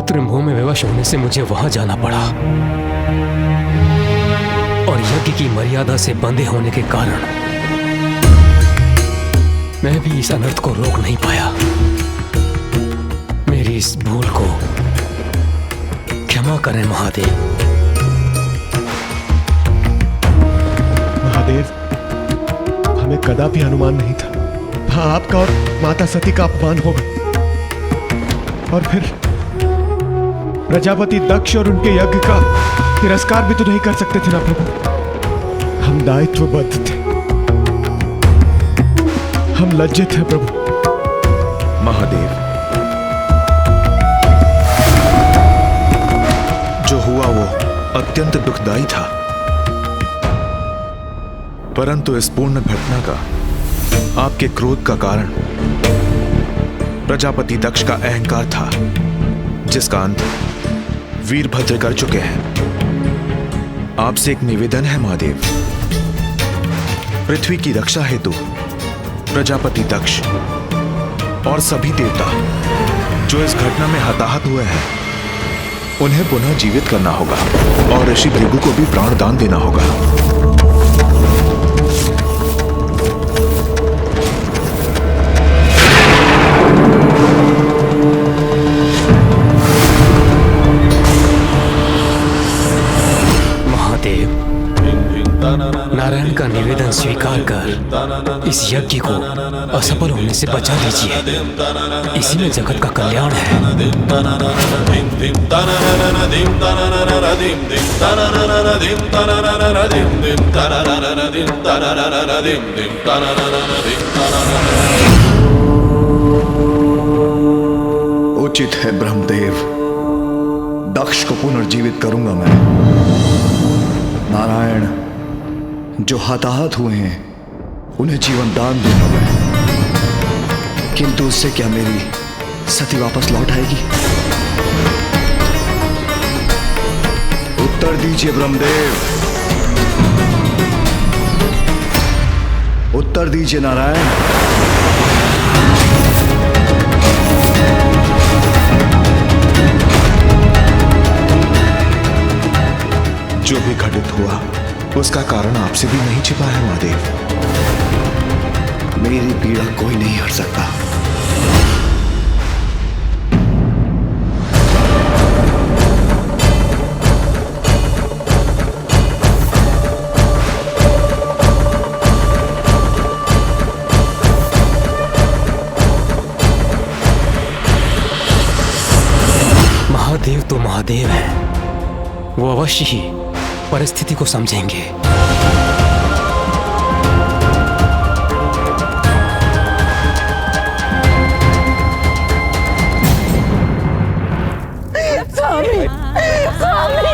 पुत्र मोह में विवश होने से मुझे वहां जाना पड़ा और यज्ञ की मर्यादा से बंधे होने के कारण मैं भी इस अनर्थ को रोक नहीं पाया। मेरी इस भूल को क्षमा करें महादेव। महादेव, हमें कदापि अनुमान नहीं था आपका और माता सती का अपमान होगा, और फिर प्रजापति दक्ष और उनके यज्ञ का तिरस्कार भी तो नहीं कर सकते थे ना प्रभु। हम दायित्वबद्ध थे, हम लज्जित हैं प्रभु। महादेव, जो हुआ वो अत्यंत दुखदाई था, परंतु इस पूर्ण घटना का आपके क्रोध का कारण प्रजापति दक्ष का अहंकार था, जिसका अंत वीरभद्र कर चुके हैं। आपसे एक निवेदन है महादेव, पृथ्वी की रक्षा हेतु प्रजापति दक्ष और सभी देवता जो इस घटना में हताहत हुए हैं, उन्हें पुनः जीवित करना होगा और ऋषि भृगु को भी प्राणदान देना होगा। नारायण का निवेदन स्वीकार कर इस यज्ञ को असफल होने से बचा लीजिए। इसी में जगत का कल्याण है। उचित है ब्रह्मदेव, दक्ष को पुनर्जीवित करूंगा मैं। नारायण, जो हताहत हुए हैं उन्हें जीवन दान दूंगा मैं, किंतु उससे क्या मेरी सती वापस लौट आएगी? उत्तर दीजिए ब्रह्मदेव, उत्तर दीजिए नारायण। जो भी घटित हुआ उसका कारण आपसे भी नहीं छिपा है महादेव। मेरी पीड़ा कोई नहीं हर सकता। महादेव तो महादेव है, वो अवश्य ही परिस्थिति को समझेंगे। स्वामी, स्वामी।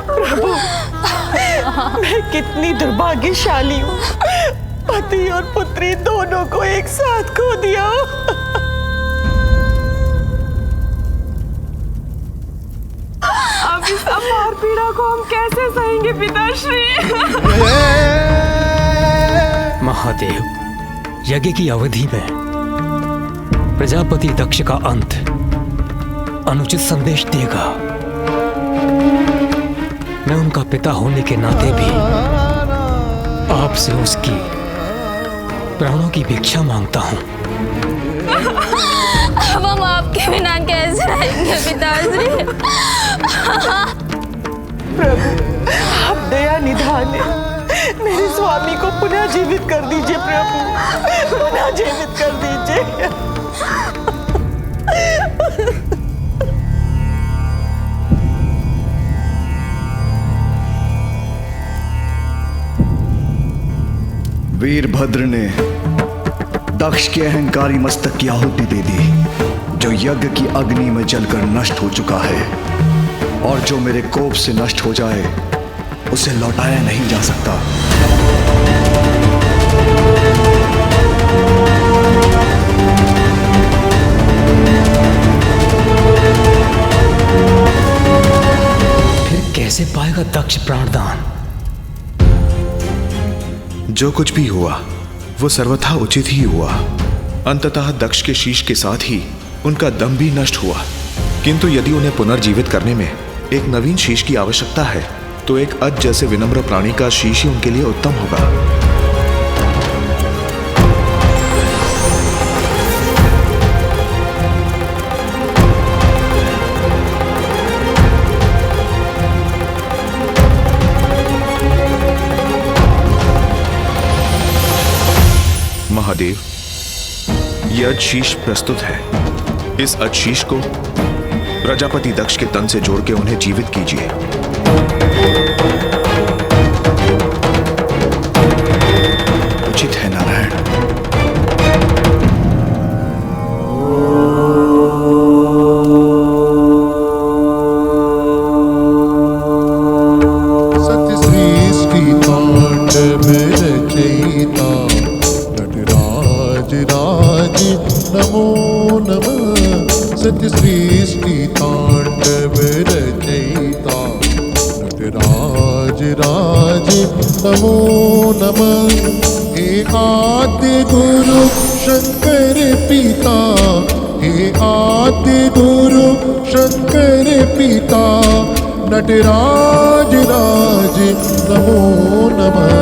प्रभु, मैं कितनी दुर्भाग्यशाली हूँ, पति और पुत्री दोनों को एक साथ खो दिया। अब इस अपार पीड़ा को हम कैसे सहेंगे पिताश्री? महादेव, यज्ञ की अवधि में प्रजापति दक्ष का अंत अनुचित संदेश देगा। मैं उनका पिता होने के नाते भी आपसे उसकी प्राणों की भिक्षा मांगता हूँ। अब हम आपके बिना कैसे रहेंगे पिताश्री? प्रभु, आप दया निधान है, मेरे स्वामी को पुनः जीवित कर दीजिए प्रभु, पुनः जीवित कर दीजिए। वीरभद्र ने दक्ष के अहंकारी मस्तक की आहुति दे दी, जो यज्ञ की अग्नि में जलकर नष्ट हो चुका है, और जो मेरे कोप से नष्ट हो जाए उसे लौटाया नहीं जा सकता। फिर कैसे पाएगा दक्ष प्राणदान? जो कुछ भी हुआ वो सर्वथा उचित ही हुआ। अंततः दक्ष के शीश के साथ ही उनका दम भी नष्ट हुआ। किंतु यदि उन्हें पुनर्जीवित करने में एक नवीन शीश की आवश्यकता है तो एक अज जैसे विनम्र प्राणी का शीश ही उनके लिए उत्तम होगा। महादेव, यह अजशीष प्रस्तुत है। इस अजशीष को प्रजापति दक्ष के तन से जोड़ के उन्हें जीवित कीजिए। उचित है नारायण। सत्य सृष्टि तांडव रचयिता नटराज राज नमो नमः। सत्य सृष्टि तांडव रचयिता नटराज राज नमो नमः। हे आद्य गुरु शंकर पिता, हे आद्य गुरु शंकर पिता नटराज राज नमो नमः।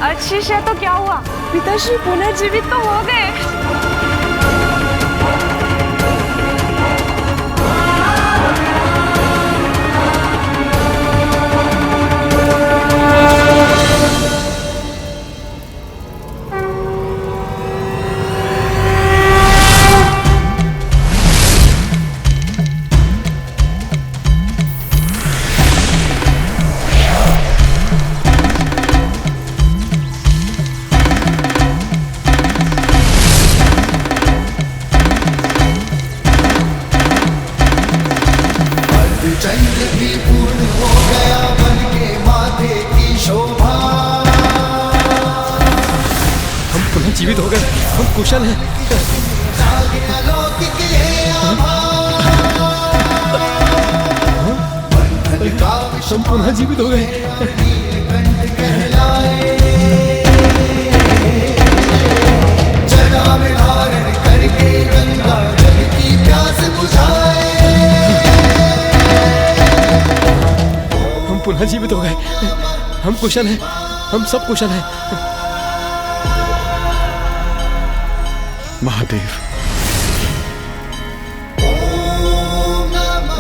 अजशीष है तो क्या हुआ? पिताश्री पुनर्जीवित तो हो गए। चंद्र भी पूर्ण हो गया बन के माथे की शोभा। हम पुनः जीवित हो गए, हम कुशल हैं। अलौकिक ये आभा। बंधन का हम पुनः जीवित हो गए। नीलकंठ कहलाए। जटा में धारण करके गंगा जल की प्यास बुझाए। पुनः जीवित हो गए, हम कुशल हैं, हम सब कुशल हैं। महादेव,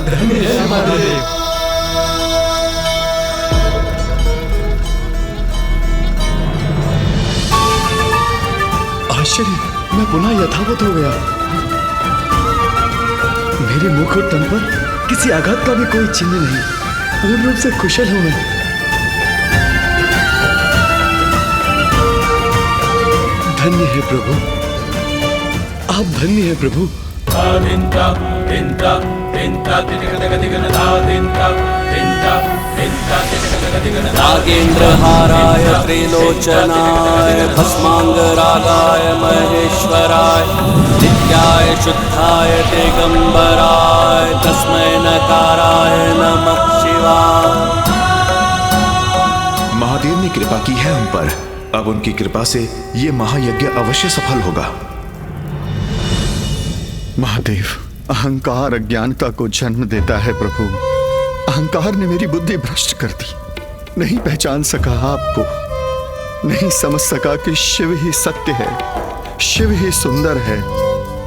धन्य है महादेव। आश्चर्य, मैं पुनः यथावत हो गया। मेरे मुख और तन पर किसी आघात का भी कोई चिन्ह नहीं। पूर्ण रूप से कुशल हूं मैं। धन्य है प्रभु, आप धन्य है प्रभु। नागेन्द्रहाराय त्रिलोचनाय भस्मांगरागाय महेश्वराय नित्याय शुद्धाय दिगंबराय तस्मै नकाराय नमः शिवाय। महादेव ने कृपा की है हम पर। अब उनकी कृपा से ये महायज्ञ अवश्य सफल होगा। महादेव, अहंकार अज्ञानता को जन्म देता है प्रभु। अहंकार ने मेरी बुद्धि भ्रष्ट कर दी। नहीं पहचान सका आपको, नहीं समझ सका कि शिव ही सत्य है, शिव ही सुंदर है।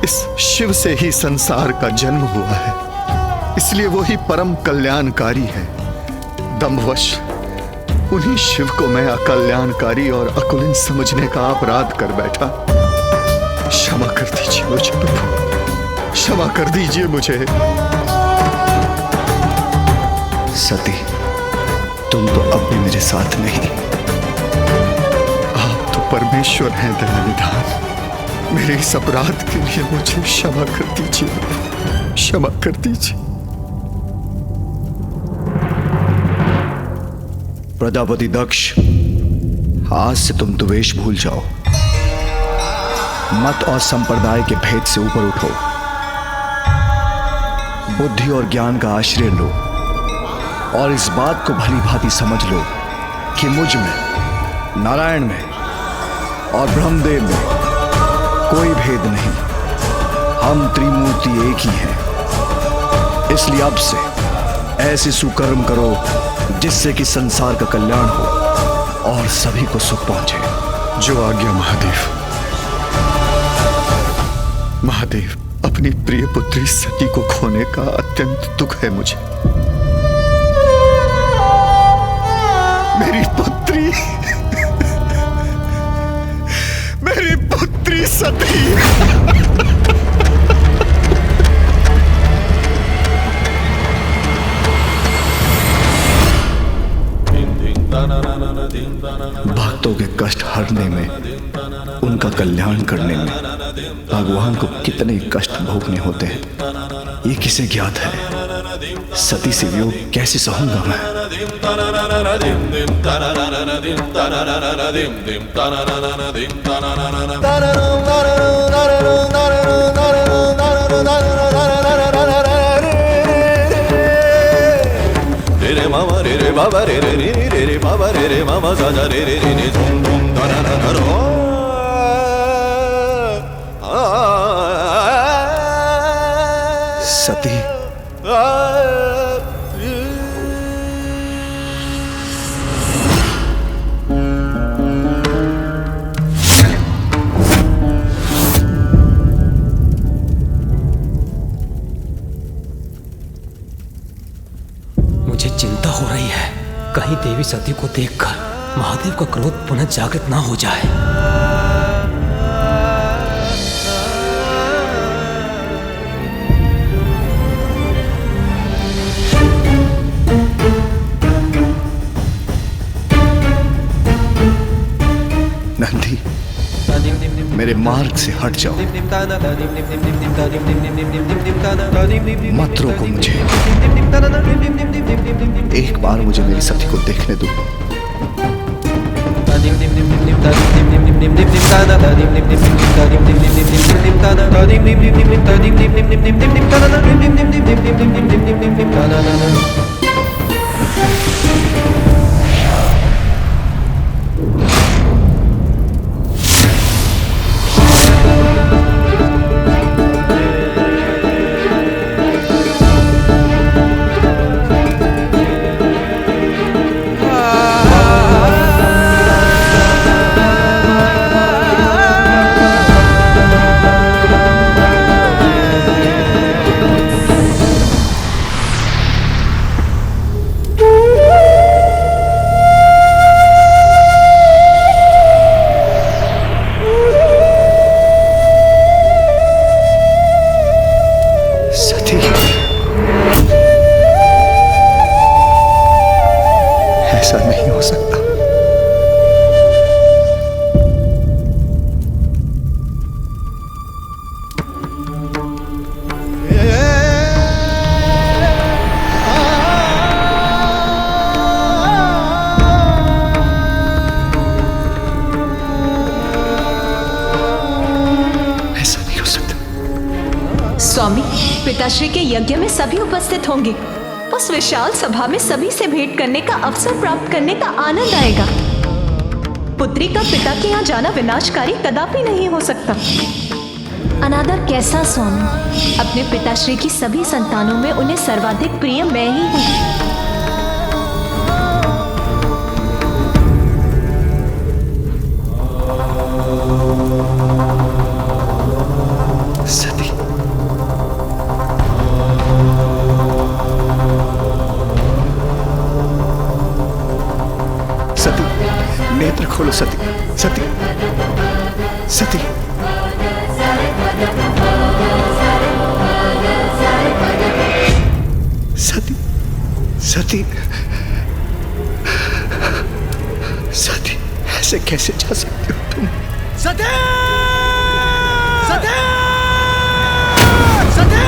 इस शिव से ही संसार का जन्म हुआ है, इसलिए वो ही परम कल्याणकारी है। दंभवश उन्हीं शिव को मैं अकल्याणकारी और अकुलिन समझने का अपराध कर बैठा। क्षमा कर दीजिए मुझे प्रभु, क्षमा कर दीजिए मुझे। सती, तुम तो अब भी मेरे साथ नहीं। आप तो परमेश्वर हैं दया निधान। मेरे इस अपराध के लिए मुझे क्षमा कर दीजिए, क्षमा कर दीजिए। प्रजापति दक्ष, आज से तुम द्वेष भूल जाओ, मत और संप्रदाय के भेद से ऊपर उठो, बुद्धि और ज्ञान का आश्रय लो और इस बात को भली भांति समझ लो कि मुझ में, नारायण में और ब्रह्मदेव में कोई भेद नहीं। हम त्रिमूर्ति एक ही हैं। इसलिए अब से ऐसे सुकर्म करो जिससे कि संसार का कल्याण हो और सभी को सुख पहुंचे। जो आज्ञा महादेव। महादेव, अपनी प्रिय पुत्री सती को खोने का अत्यंत दुख है मुझे। मेरी पुत्री, मेरी पुत्री सती। भक्तों के कष्ट हरने में, उनका कल्याण करने में भगवान को कितने कष्ट भोगने होते हैं, ये किसे ज्ञात है। सती से वियोग कैसे सहूंगा मैं। mama re re baba re re re re re baba re re mama za za re re re re dum dum da na na na ro सती, मुझे चिंता हो रही है, कहीं देवी सती को देखकर महादेव का क्रोध पुनः जागृत ना हो जाए। नंदी, मेरे मार्ग से हट जाओ, मत रोको मुझे। एक बार मुझे मेरी सती को देखने दो। ऐसा नहीं हो सकता। ऐसा नहीं हो सकता। स्वामी, पिताश्री के यज्ञ में सभी उपस्थित होंगे। उस विशाल सभा में सभी से भेंट करने का अवसर प्राप्त करने का आनंद आएगा। पुत्री का पिता के यहाँ जाना विनाशकारी कदापि नहीं हो सकता। अनादर कैसा स्वामी? अपने पिताश्री की सभी संतानों में उन्हें सर्वाधिक प्रिय मैं ही हूँ। सती, सती, नेत्र खोलो सती, सती, सती। सती, सती, ऐसे कैसे जा सकती हो तुम? सती! सती! सती!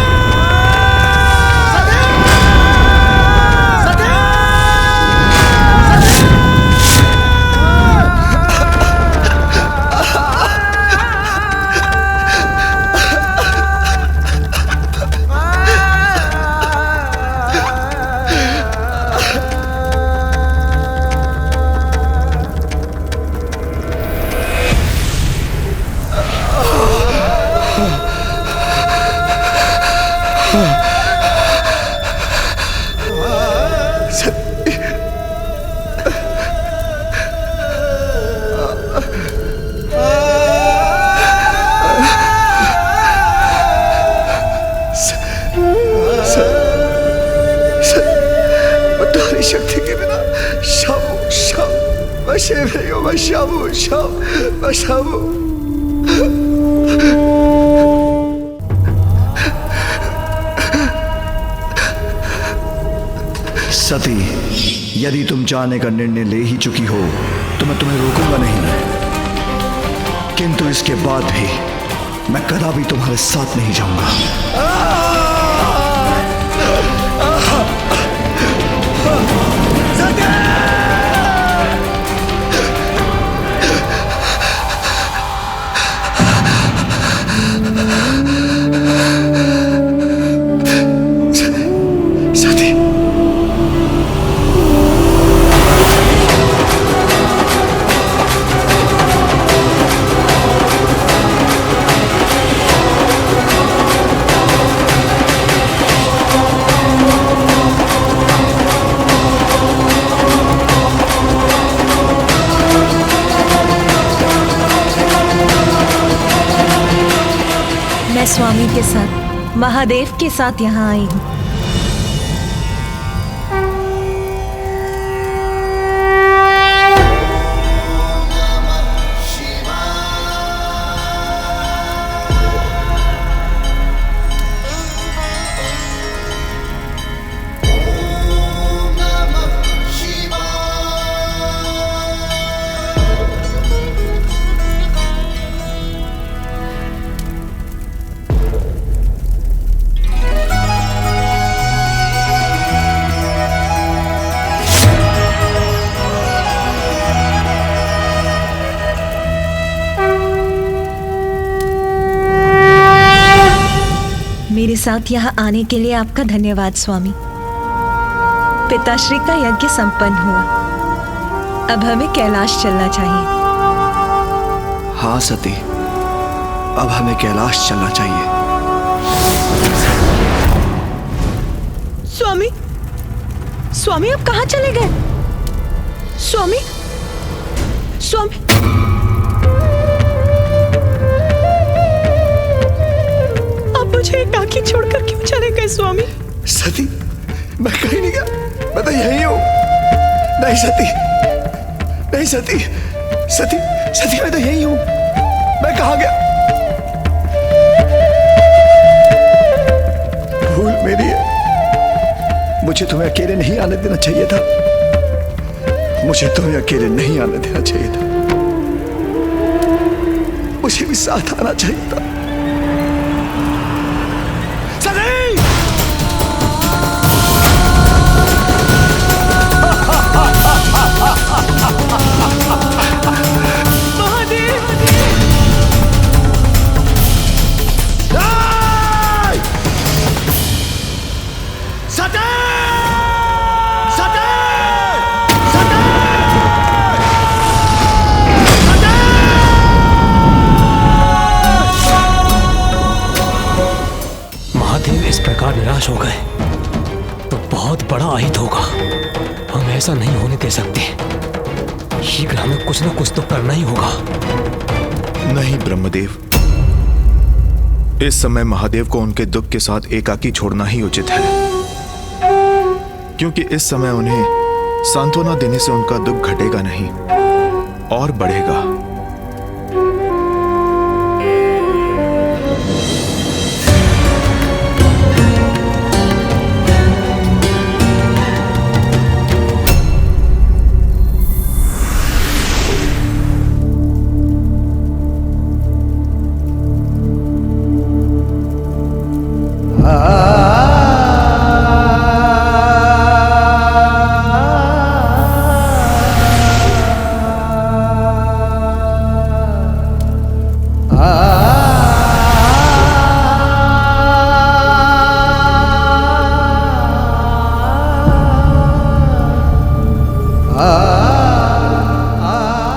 शक्ति के बिना शाबू सती, यदि तुम जाने का निर्णय ले ही चुकी हो तो मैं तुम्हें रोकूंगा नहीं, किंतु इसके बाद भी मैं कदापि तुम्हारे साथ नहीं जाऊंगा। मैं स्वामी के साथ, महादेव के साथ यहाँ आई हूँ। मेरे साथ यहाँ आने के लिए आपका धन्यवाद स्वामी। पिताश्री का यज्ञ संपन्न हुआ, अब हमें कैलाश चलना चाहिए। हाँ सती, अब हमें कैलाश चलना चाहिए। स्वामी, स्वामी आप कहाँ चले गए? स्वामी, स्वामी, मुझे एकाकी छोड़कर क्यों चले गए स्वामी? सती, मैं कहीं नहीं गया, मैं तो यही हूँ। नहीं सती, नहीं सती, सती, सती, मैं तो यही हूँ। मैं कहाँ गया? भूल मेरी है। मुझे तुम्हें अकेले नहीं आने देना चाहिए था। मुझे तुम्हें अकेले नहीं आने देना चाहिए था। मुझे भी साथ आना चाहिए था। निराश हो गए तो बहुत बड़ा अहित होगा। हम ऐसा नहीं होने दे सकते। शीघ्र हमें कुछ न कुछ तो करना ही होगा। नहीं ब्रह्मदेव, इस समय महादेव को उनके दुख के साथ एकाकी छोड़ना ही उचित है, क्योंकि इस समय उन्हें सांत्वना देने से उनका दुख घटेगा नहीं और बढ़ेगा।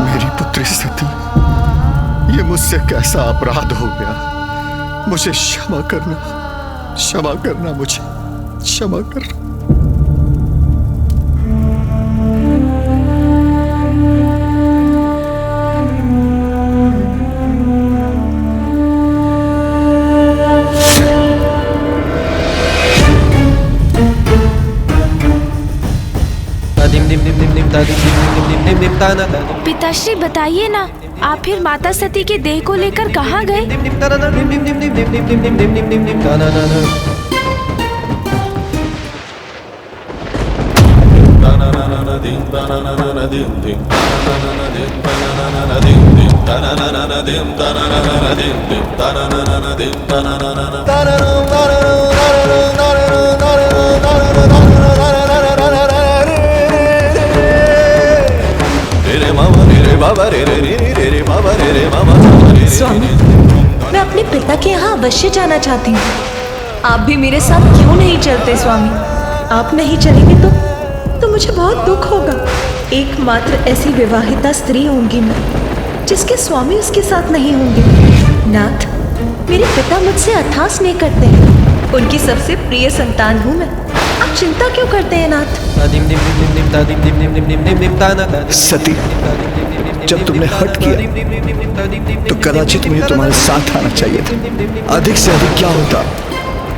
मेरी पुत्री सती, ये मुझसे कैसा अपराध हो गया। मुझे क्षमा करना, मुझे क्षमा करना। पिताश्री बताइए ना, आप फिर माता सती के देह को लेकर कहाँ गए? स्वामी, मैं अपने पिता के यहाँ अवश्य जाना चाहती हूँ। आप भी मेरे साथ क्यों नहीं चलते स्वामी? आप नहीं चलेंगे तो मुझे बहुत दुख होगा। एकमात्र ऐसी विवाहिता स्त्री होंगी मैं जिसके स्वामी उसके साथ नहीं होंगे। नाथ, मेरे पिता मुझसे अथाह स्नेह करते हैं। उनकी सबसे प्रिय संतान हूँ मैं। आप चिंता क्यों करते हैं नाथ? सती, जब तुमने हट किया तो कदाचित मुझे तुम्हारे साथ आना चाहिए था। अधिक से अधिक क्या होता,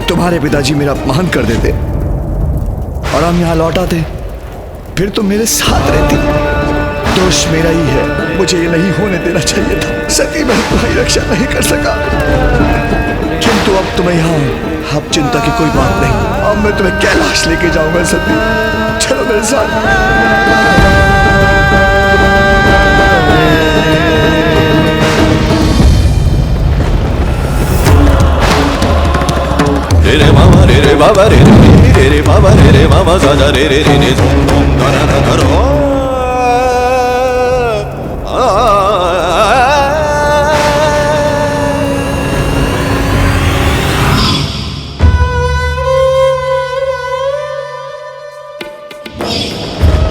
तुम्हारे पिताजी मेरा अपमान कर देते और हम यहाँ लौट आते, फिर तुम मेरे साथ रहती। दोष मेरा ही है, मुझे ये नहीं होने देना चाहिए था। सती, मैं तुम्हारी रक्षा नहीं कर सका, किंतु अब तुम्हें यहाँ, अब चिंता की कोई बात नहीं। अब मैं तुम्हें कैलाश लेके जाऊंगा सती, चलो मेरे साथ। रे मामा रे बाबा रे बाबा रे मामा साजा रे झूम झूम धर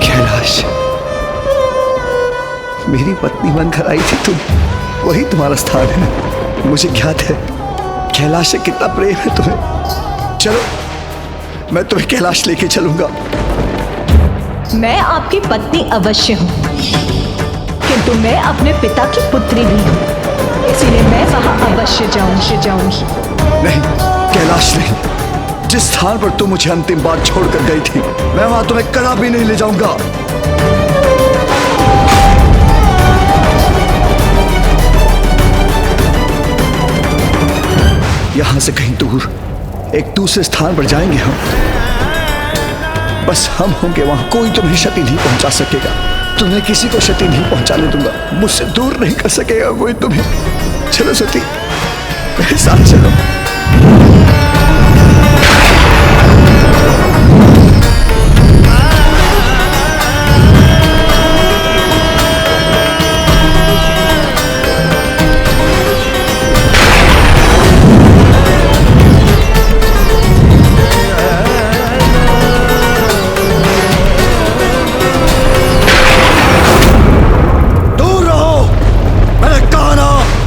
कैलाश, मेरी पत्नी बनकर आई थी तुम, वही तुम्हारा स्थान है। मुझे ज्ञात है कैलाश से कितना प्रेम है तुम्हें। चलो, मैं तुम्हें कैलाश लेके चलूंगा। मैं आपकी पत्नी अवश्य हूँ, किंतु मैं अपने पिता की पुत्री भी हूँ, इसीलिए मैं वहां अवश्य जाऊंगी। नहीं कैलाश नहीं, जिस स्थान पर तुम मुझे अंतिम बार छोड़कर गई थी, मैं वहां तुम्हें कदापि नहीं ले जाऊंगा। यहां से कहीं दूर एक दूसरे स्थान पर जाएंगे हम। बस हम होंगे वहां, कोई तुम्हें क्षति नहीं पहुंचा सकेगा। तुम्हें किसी को क्षति नहीं पहुंचाने दूंगा, मुझसे दूर नहीं कर सकेगा कोई तुम्हें। चलो सती, मेरे साथ चलो।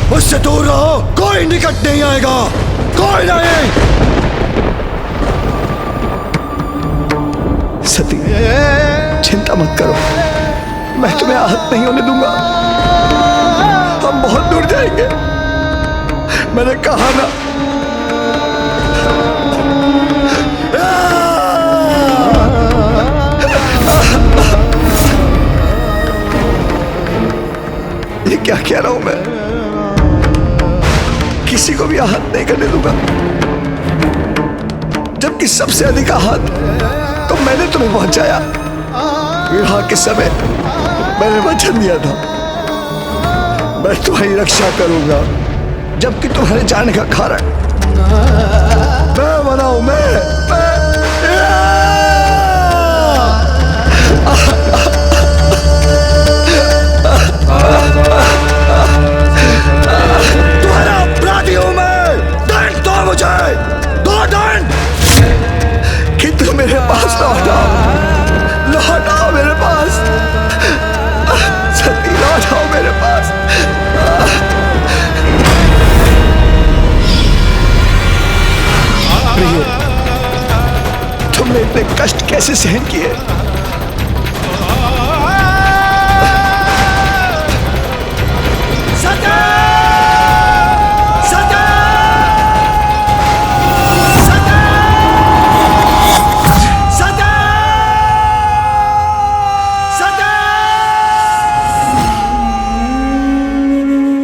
मुझसे दूर रहो, कोई निकट नहीं आएगा, कोई नहीं। सती, चिंता मत करो, मैं तुम्हें आहत नहीं होने दूंगा। हम बहुत दूर जाएंगे, मैंने कहा ना। ये क्या कह रहा हूं मैं? किसी को भी आहत नहीं करने दूंगा, जबकि सबसे अधिक आहत तो मैंने तुम्हें पहुंचाया। विवाह के समय मैंने वचन दिया था मैं तुम्हारी रक्षा करूंगा, जबकि तुम्हारे जाने का कारण मैं मना किए? तुमने इतने कष्ट कैसे सहन किए?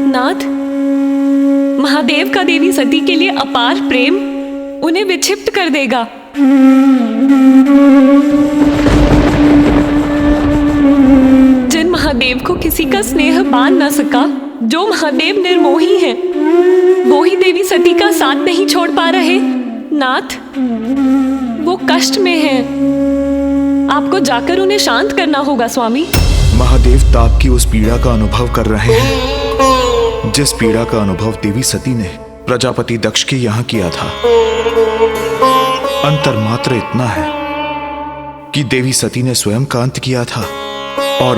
नाथ, महादेव का देवी सती के लिए अपार प्रेम उन्हें विक्षिप्त कर देगा। जिन महादेव को किसी का स्नेह बांध न सका, जो महादेव निर्मोही हैं, वो ही देवी सती का साथ नहीं छोड़ पा रहे। नाथ, वो कष्ट में हैं। आपको जाकर उन्हें शांत करना होगा स्वामी। महादेव ताप की उस पीड़ा का अनुभव कर रहे हैं जिस पीड़ा का अनुभव देवी सती ने प्रजापति दक्ष के यहां किया था। अंतर मात्र इतना है कि देवी सती ने स्वयं का अंत किया था और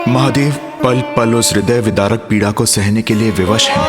महादेव पल पल उस हृदय विदारक पीड़ा को सहने के लिए विवश हैं।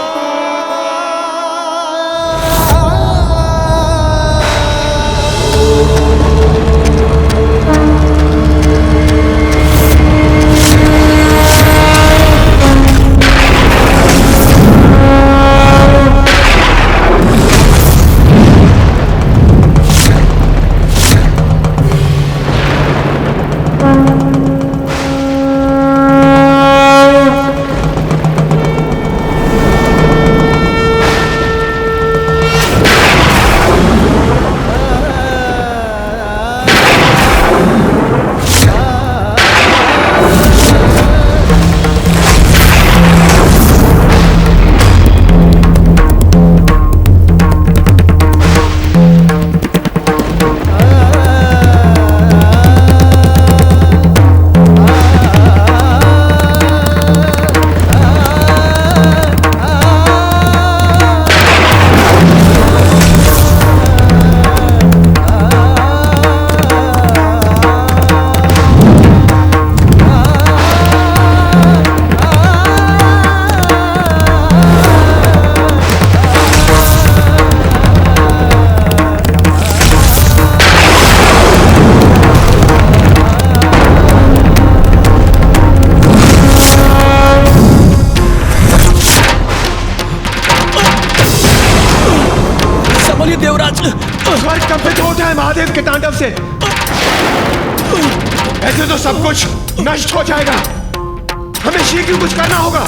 स्वर्ग कंपित होता है महादेव के तांडव से। ऐसे तो सब कुछ नष्ट हो जाएगा। हमें शीघ्र कुछ करना होगा।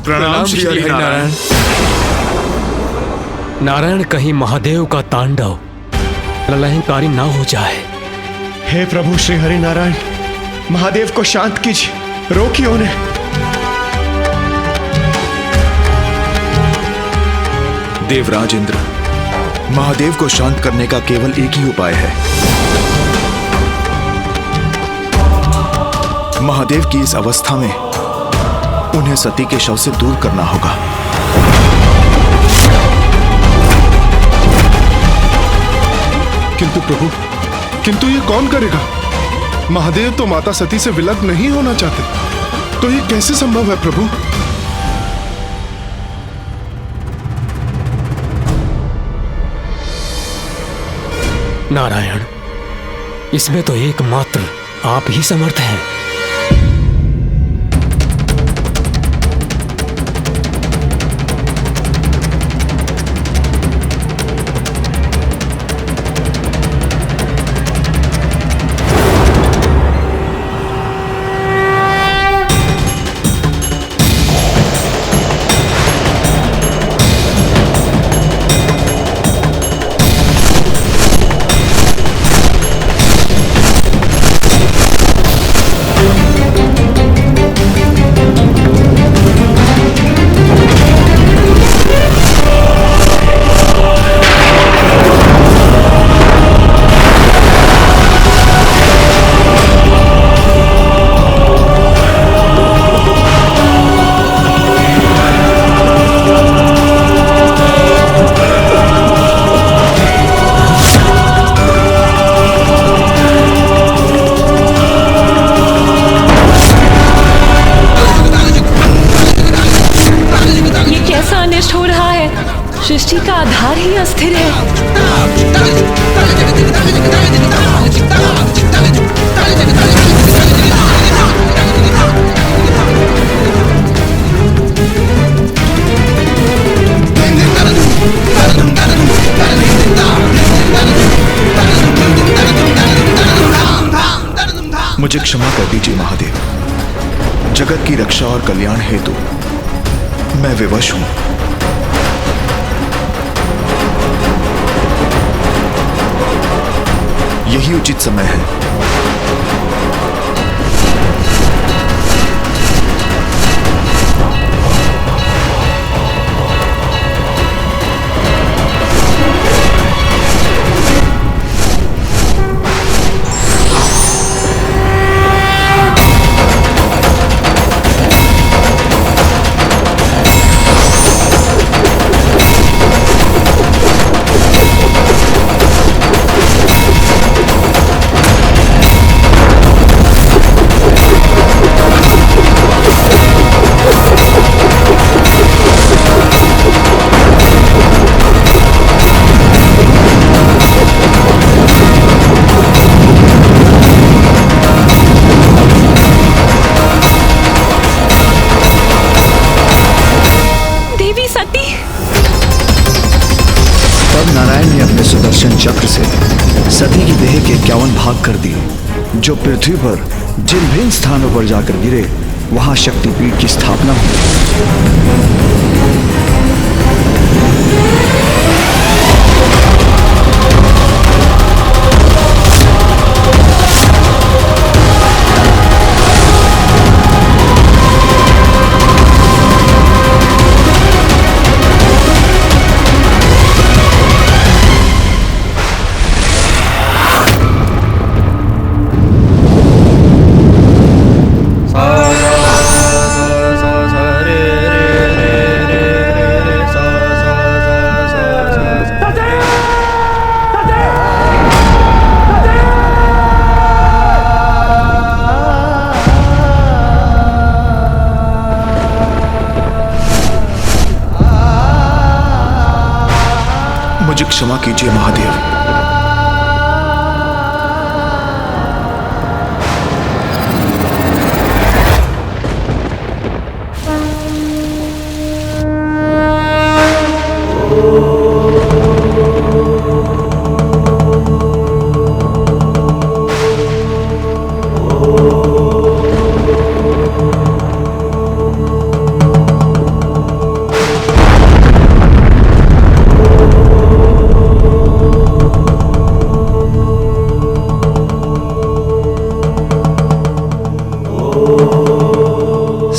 प्रणाम श्री हरिनारायण। नारायण, कहीं महादेव का तांडव प्रलयकारी ना हो जाए। हे प्रभु श्री हरिनारायण, महादेव को शांत कीजिए, रोकिए उन्हें। देवराज इंद्र, महादेव को शांत करने का केवल एक ही उपाय है। महादेव की इस अवस्था में उन्हें सती के शव से दूर करना होगा। किंतु प्रभु, किंतु ये कौन करेगा? महादेव तो माता सती से विलग नहीं होना चाहते, तो ये कैसे संभव है प्रभु? नारायण, इसमें तो एकमात्र आप ही समर्थ हैं। मुझे क्षमा कर दीजिए महादेव। जगत की रक्षा और कल्याण हेतु मैं विवश हूं। यही उचित समय है। सुदर्शन चक्र से सती की देह के 51 भाग कर दिए, जो पृथ्वी पर जिन भिन्न स्थानों पर जाकर गिरे वहां शक्तिपीठ की स्थापना हुई। मुझे क्षमा कीजिए महादेव।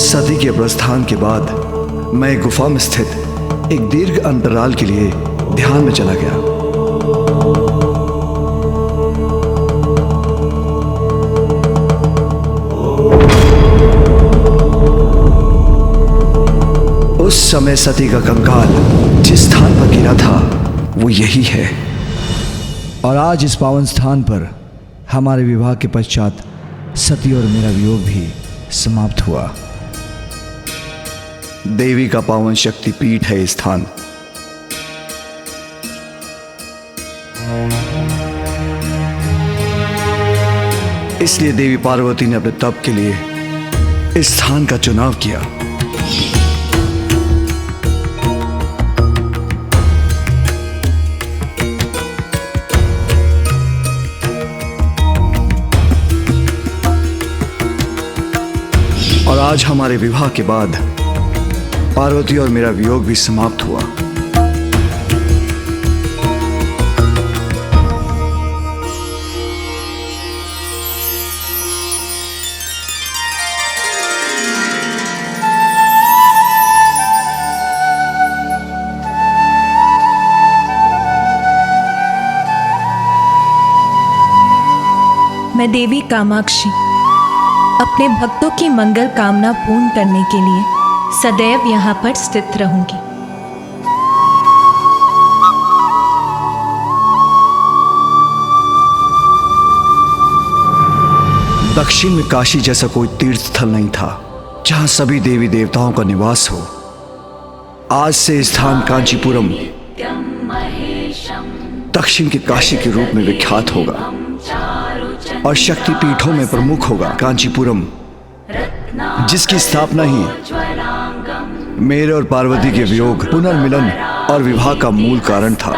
सती के प्रस्थान के बाद मैं गुफा में स्थित एक दीर्घ अंतराल के लिए ध्यान में चला गया। उस समय सती का कंकाल जिस स्थान पर गिरा था वो यही है, और आज इस पावन स्थान पर हमारे विवाह के पश्चात सती और मेरा वियोग भी समाप्त हुआ। देवी का पावन शक्ति पीठ है इस स्थान। इसलिए देवी पार्वती ने अपने तप के लिए इस स्थान का चुनाव किया। और आज हमारे विवाह के बाद पार्वती और मेरा वियोग भी समाप्त हुआ। मैं देवी कामाक्षी अपने भक्तों की मंगल कामना पूर्ण करने के लिए सदैव यहाँ पर स्थित रहूंगी। दक्षिण में काशी जैसा कोई तीर्थ स्थल नहीं था जहां सभी देवी देवताओं का निवास हो। आज से स्थान कांचीपुरम दक्षिण के काशी के रूप में विख्यात होगा और शक्ति पीठों में प्रमुख होगा। कांचीपुरम जिसकी स्थापना ही मेरे और पार्वती के वियोग, पुनर्मिलन और विवाह का मूल कारण था।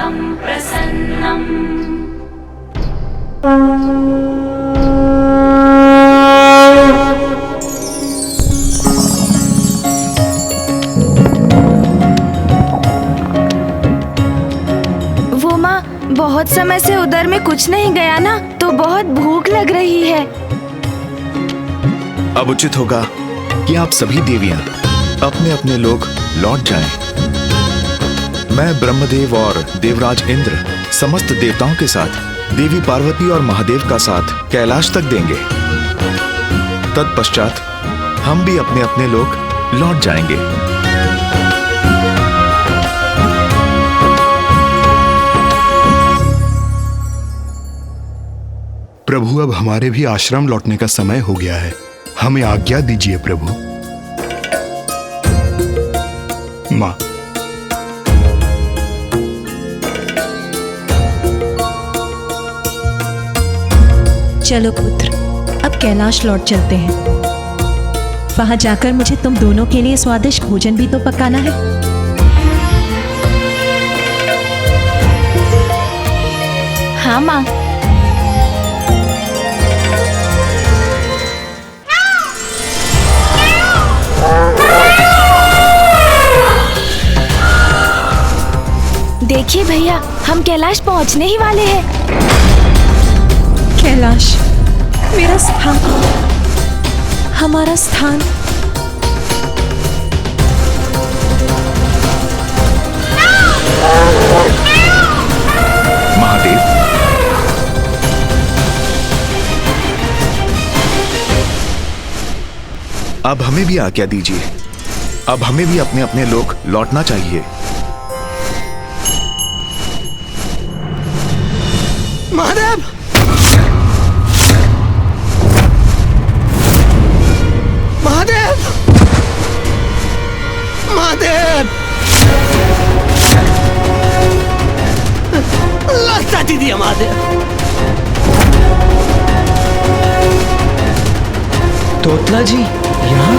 समय से उधर में कुछ नहीं गया ना, तो बहुत भूख लग रही है। अब उचित होगा कि आप सभी देवियां अपने अपने लोग लौट जाएं। मैं ब्रह्मदेव और देवराज इंद्र समस्त देवताओं के साथ देवी पार्वती और महादेव का साथ कैलाश तक देंगे। तत्पश्चात हम भी अपने अपने लोग लौट जाएंगे। प्रभु, अब हमारे भी आश्रम लौटने का समय हो गया है, हमें आज्ञा दीजिए प्रभु। माँ, चलो पुत्र, अब कैलाश लौट चलते हैं। वहां जाकर मुझे तुम दोनों के लिए स्वादिष्ट भोजन भी तो पकाना है। हाँ माँ। देखिए भैया, हम कैलाश पहुंचने ही वाले हैं। कैलाश, मेरा स्थान, हमारा स्थान। महादेव, अब हमें भी आज्ञा दीजिए। अब हमें भी अपने अपने लोग लौटना चाहिए। महादेव, महादेव, महादेव, लगता दीदी महादेव। तोतला जी यहाँ?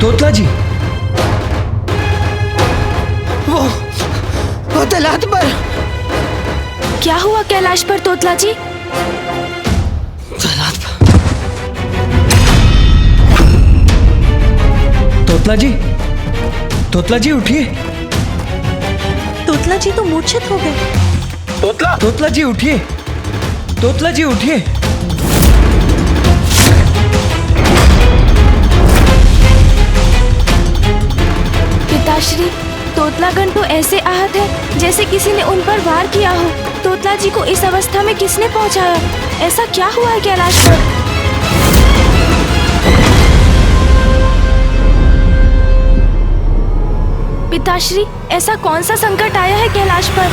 तोतला जी, वो तलात पर। क्या हुआ कैलाश पर तोतला जी? तलात पर। तोतला जी, तोतला जी उठिए। तोतला जी तो मूर्छित हो गए। तोतला जी उठिए। तोतला जी उठिए। पिताश्री, तोतलागण तो ऐसे आहत है जैसे किसी ने उन पर वार किया हो। तोतला जी को इस अवस्था में किसने पहुंचाया? ऐसा क्या हुआ है कैलाश पर? पिताश्री, ऐसा कौन सा संकट आया है कैलाश पर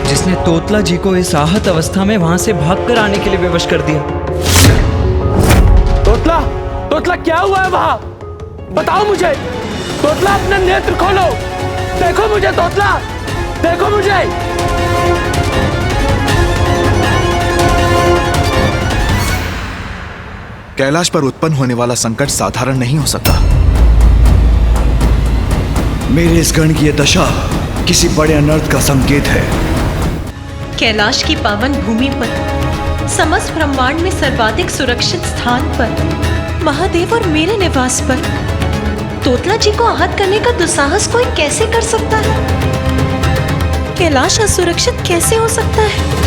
जिसने तोतला जी को इस आहत अवस्था में वहां से भागकर आने के लिए विवश कर दिया? तोतला क्या हुआ है वहां? बताओ मुझे। तोतला, अपना नेत्र खोलो, देखो मुझे। तोतला, देखो मुझे। कैलाश पर उत्पन्न होने वाला संकट साधारण नहीं हो सकता। मेरे इस गण की यह दशा किसी बड़े अनर्थ का संकेत है। कैलाश की पावन भूमि पर, समस्त ब्रह्मांड में सर्वाधिक सुरक्षित स्थान पर, महादेव और मेरे निवास पर तोतला जी को आहत करने का दुस्साहस कोई कैसे कर सकता है? कैलाश असुरक्षित कैसे हो सकता है?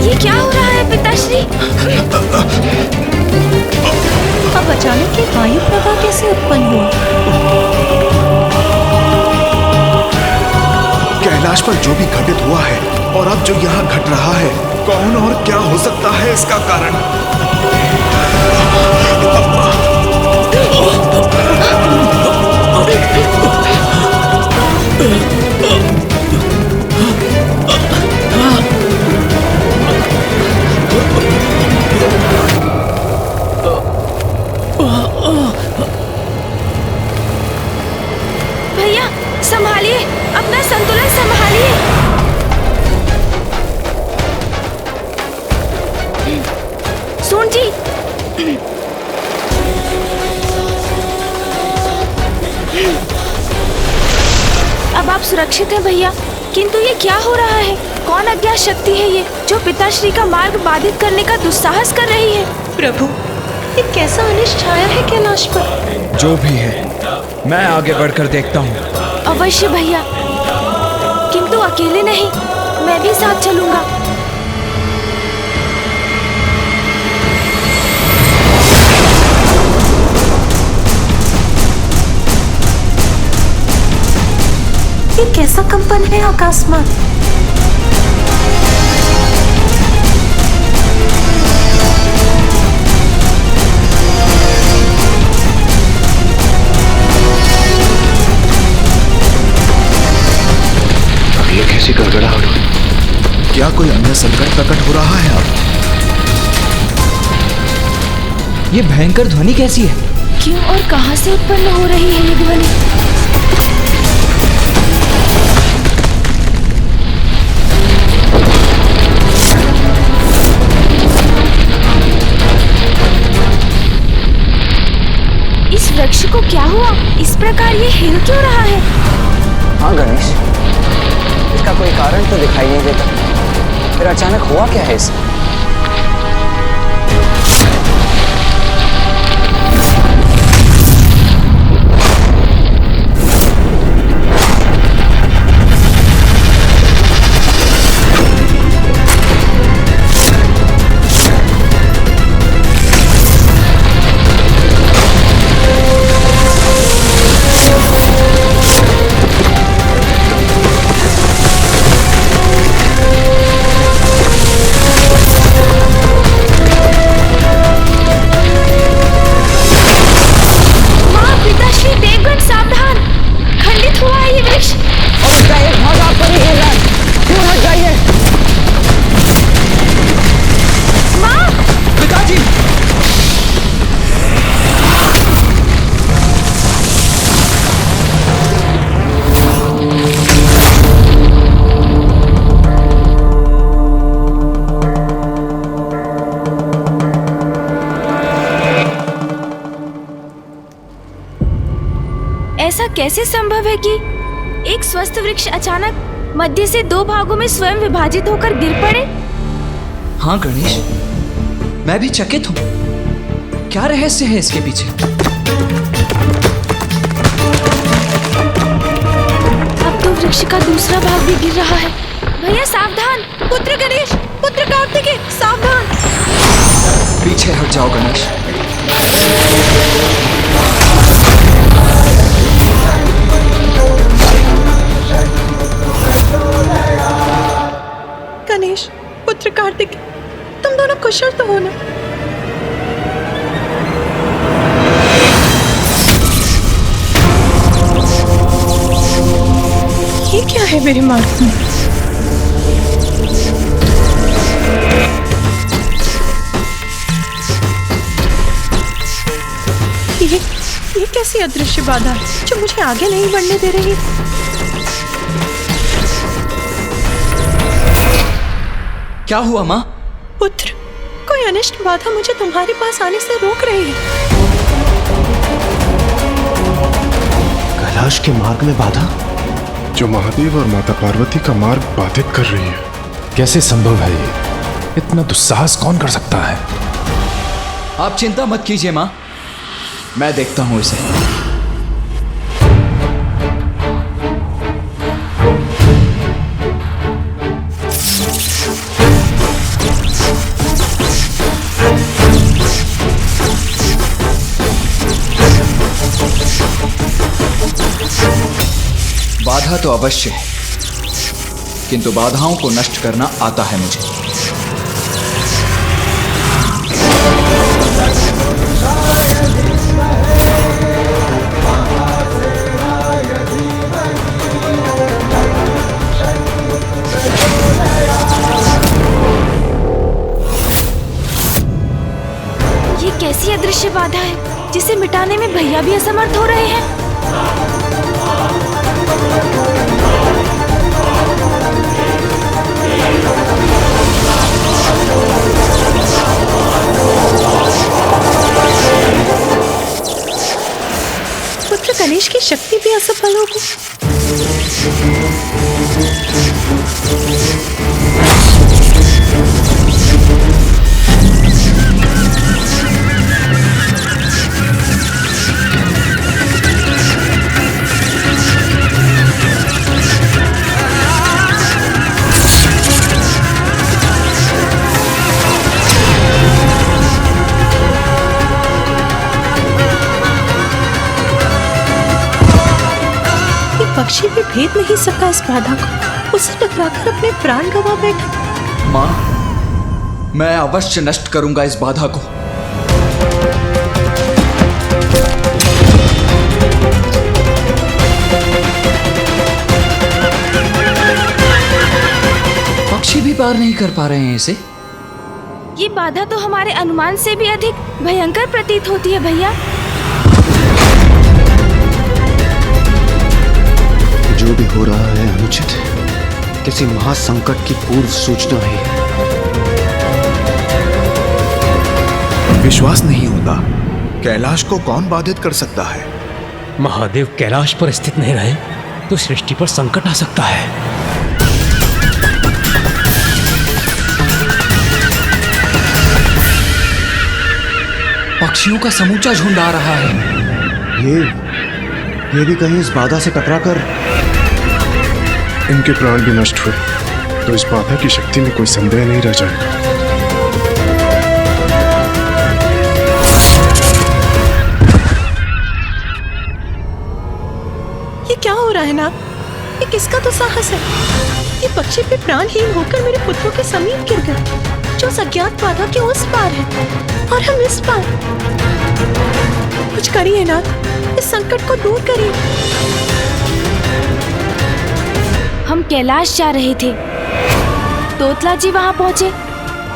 ये क्या हो रहा है पिताश्री? अब अचानक ये वायु प्रवाह कैसे उत्पन्न हुआ? कैलाश पर जो भी घटित हुआ है और अब जो यहाँ घट रहा है, कौन और क्या हो सकता है इसका कारण? भैया संभालिए, अपना संतुलन संभालिए। सुरक्षित हैं भैया, किंतु ये क्या हो रहा है? कौन अज्ञात शक्ति है ये जो पिताश्री का मार्ग बाधित करने का दुस्साहस कर रही है? प्रभु, ये कैसा अनिष्ट छाया है कैलाश पर? जो भी है, मैं आगे बढ़कर देखता हूँ। अवश्य भैया, किंतु अकेले नहीं, मैं भी साथ चलूंगा। ये कैसा कंपन है आकाश में? ये कैसी गड़गड़ाहट हुई? क्या कोई अन्य संकट प्रकट हो रहा है अब? ये भयंकर ध्वनि कैसी है? क्यों और कहां से उत्पन्न हो रही है ये ध्वनि? इस वृक्ष को क्या हुआ? इस प्रकार ये हिल क्यों रहा है? हाँ गणेश, इसका कोई कारण तो दिखाई नहीं देता। फिर अचानक हुआ क्या है इसे? ऐसा कैसे संभव है कि एक स्वस्थ वृक्ष अचानक मध्य से दो भागों में स्वयं विभाजित होकर गिर पड़े? हाँ गणेश, मैं भी चकित हूँ। क्या रहस्य है इसके पीछे? अब तो वृक्ष का दूसरा भाग भी गिर रहा है। भैया सावधान! पुत्र गणेश, पुत्र कार्तिकेय, सावधान! पीछे हट जाओ गणेश। गणेश, पुत्र कार्तिकेय, तुम दोनों कुशल तो हो ना? ये क्या है मेरे मार्ग में? ये कैसी अदृश्य बाधा है जो मुझे आगे नहीं बढ़ने दे रही? क्या हुआ माँ? पुत्र, कोई अनिष्ट बाधा मुझे तुम्हारे पास आने से रोक रही है। कैलाश के मार्ग में बाधा? जो महादेव और माता पार्वती का मार्ग बाधित कर रही है। कैसे संभव है ये? इतना दुस्साहस कौन कर सकता है? आप चिंता मत कीजिए माँ, मैं देखता हूँ इसे। बाधा तो अवश्य है, किंतु बाधाओं को नष्ट करना आता है मुझे। ये कैसी अदृश्य बाधा है जिसे मिटाने में भैया भी असमर्थ हो रहे हैं? पुत्र गणेश की शक्ति भी असफल होगी। पक्षी भी भेद नहीं सका इस बाधा को, उससे टकराकर अपने प्राण गंवा बैठा। माँ, मैं अवश्य नष्ट करूंगा इस बाधा को। पक्षी भी पार नहीं कर पा रहे हैं इसे। ये बाधा तो हमारे अनुमान से भी अधिक भयंकर प्रतीत होती है भैया। जो भी हो रहा है अनुचित है, किसी महासंकट की पूर्व सूचना है। विश्वास नहीं होता, कैलाश को कौन बाधित कर सकता है? महादेव कैलाश पर स्थित नहीं रहे तो सृष्टि पर संकट आ सकता है। पक्षियों का समूचा झुंड आ रहा है। ये भी कहीं इस बाधा से टकराकर इनके प्राण भी नष्ट हुए तो इस बाधा की शक्ति में कोई संदेह नहीं रह जाएगा। ये क्या हो रहा है ना? ये किसका तो साहस है? ये पक्षी भी प्राणहीन होकर मेरे पुत्रों के समीप गिर गए, जो अज्ञात बाधा के उस पार है और हम इस पार। कुछ करिए नाथ, इस संकट को दूर करिए। हम कैलाश जा रहे थे, तोतला जी वहां पहुंचे,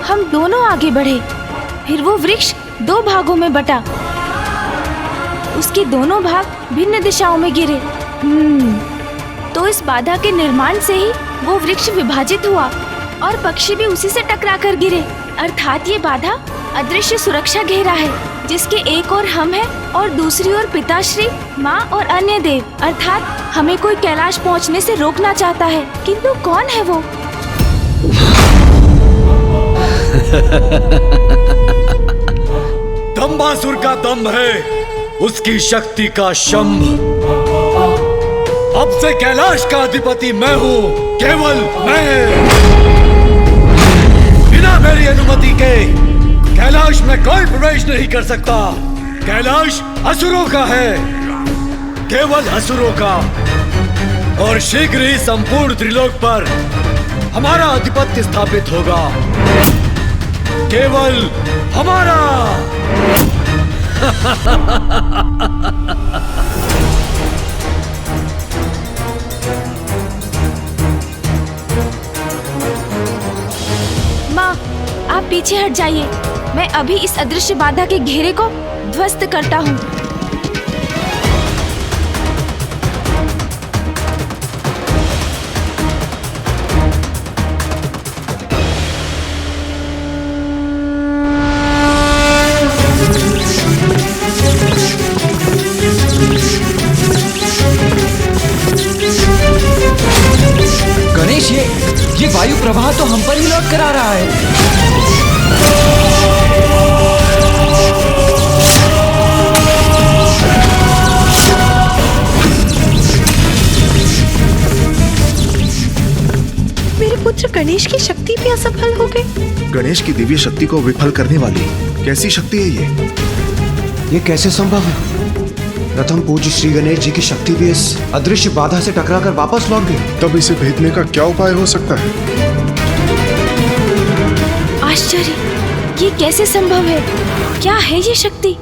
हम दोनों आगे बढ़े, फिर वो वृक्ष दो भागों में बटा, उसके दोनों भाग भिन्न दिशाओं में गिरे। तो इस बाधा के निर्माण से ही वो वृक्ष विभाजित हुआ और पक्षी भी उसी से टकराकर गिरे। अर्थात ये बाधा अदृश्य सुरक्षा घेरा है, जिसके एक ओर हम हैं और दूसरी ओर पिताश्री, माँ और अन्य देव। अर्थात हमें कोई कैलाश पहुँचने से रोकना चाहता है, किंतु कौन है वो? दंबासुर का दंभ है, उसकी शक्ति का शंभ। अब से कैलाश का अधिपति मैं हूँ, केवल मैं। बिना मेरी अनुमति के कैलाश में कोई प्रवेश नहीं कर सकता। कैलाश असुरों का है, केवल असुरों का, और शीघ्र ही संपूर्ण त्रिलोक पर हमारा आधिपत्य स्थापित होगा, केवल हमारा। माँ, आप पीछे हट जाइए, मैं अभी इस अदृश्य बाधा के घेरे को ध्वस्त करता हूँ। गणेश, ये वायु प्रवाह तो हम पर ही लौट कर आ रहा है। मेरे पुत्र गणेश की शक्ति भी असफल हो गई। गणेश की दिव्य शक्ति को विफल करने वाली कैसी शक्ति है ये कैसे संभव है? प्रथम पूज्य श्री गणेश जी की शक्ति भी इस अदृश्य बाधा से टकराकर वापस लौट गई। तब इसे भेदने का क्या उपाय हो सकता है? आश्चर्य, ये कैसे संभव है? क्या है ये शक्ति?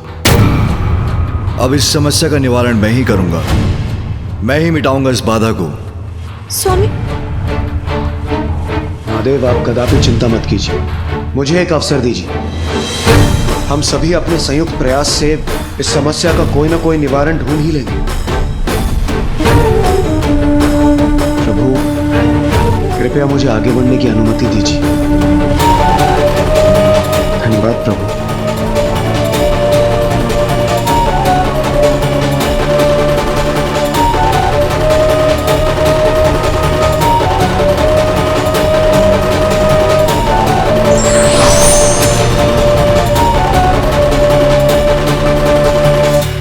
अब इस समस्या का निवारण मैं ही करूंगा, मैं ही मिटाऊंगा इस बाधा को। स्वामी, महादेव, आप कदापि चिंता मत कीजिए, मुझे एक अवसर दीजिए। हम सभी अपने संयुक्त प्रयास से इस समस्या का कोई ना कोई निवारण ढूंढ ही लेंगे। प्रभु, कृपया मुझे आगे बढ़ने की अनुमति दीजिए। धन्यवाद प्रभु।